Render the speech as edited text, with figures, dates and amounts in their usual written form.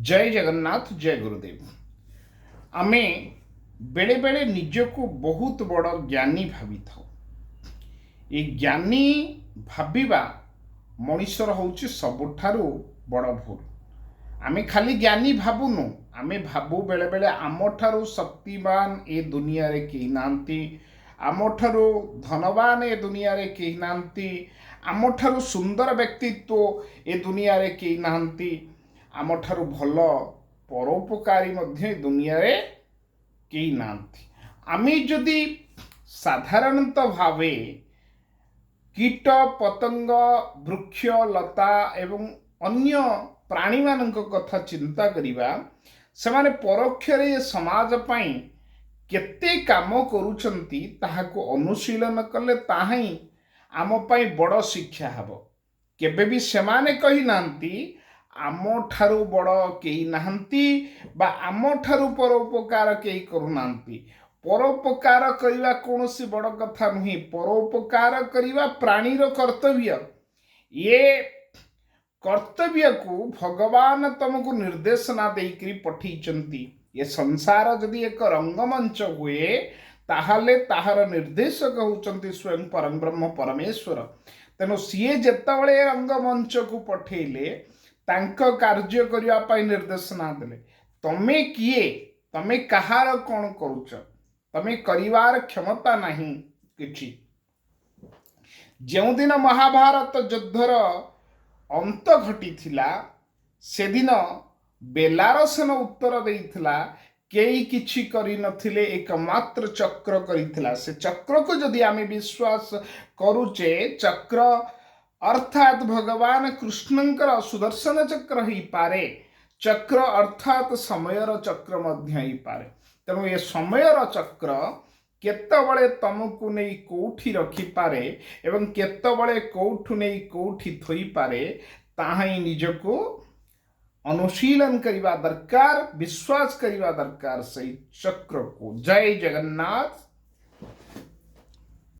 जय जगन्नाथ जय गुरुदेव। आमे बेले बेले निजको बहुत बड़ ज्ञानी भावी था। ये ज्ञानी भाविबा मनुष्यर होची सबुठारु बड़ भूल। आमे खाली ज्ञानी भावुनु, आमे भावु बेले बेले आमठारु शक्तिमान ए दुनिया रे केही नांती, आमठारु धनवान ए दुनिया रे केही नांती, आमठारु सुंदर व्यक्तित्व ए दुनिया रे केही नांती, आमठारु भल परोपकारी मध्य दुनिया रे केही नांती। आमे जदि साधारणतः भावे कीट पतंग वृक्ष लता एवं अन्य प्राणी मानक कथा चिंता करिबा, सेमाने परोक्षरे समाज पाई केते काम करूछंती ताहाको अनुशीलन कले ताहाई आम पाई बड़ शिक्षा हबो। केबे भी सेमाने कहि नांती आम ठारू बड़ केही नाहंती बा आम ठारू परोपकार केही करू नांती। परोपकार करिवा कोनोसी बड़ कथा नुही, परोपकार करिवा प्राणीर कर्तव्य। ये कर्तव्य को भगवान तुमको निर्देशना देकरी पठिचंती। ये संसार जदि एक रंगमंच हुए ताहाले ताहार निर्देशक होचंती स्वयं परम ब्रह्म परमेश्वर। तेणु सीए जेतबळे रंगमंच को पठेले तांको कार्य करिया पाई निर्देशना देले। तमे किए, तमे कहार कोन करूछ, तमे करिवार क्षमता नहीं किछि। जेउ दिन महाभारत युद्धर अंत घटी थिला से दिन बेलार सेन उत्तर देइथिला केई किछि करि नथिले, एकमात्र चक्र करिथिला। से चक्र को जदि आमे विश्वास करूचे, चक्र अर्थात भगवान कृष्णंकर सुदर्शन चक्र ही पारे, चक्र अर्थात समयर चक्र मध्य ही पारे। तेणु ये समयर चक्र केतबळे तमको नहीं कोठी रखी पारे एवं केतबळे कोठु नहीं कोठी थोई पारे, ताहाई निजको अनुशीलन करिवा दरकार, विश्वास करिवा दरकार सही चक्र को। जय जगन्नाथ।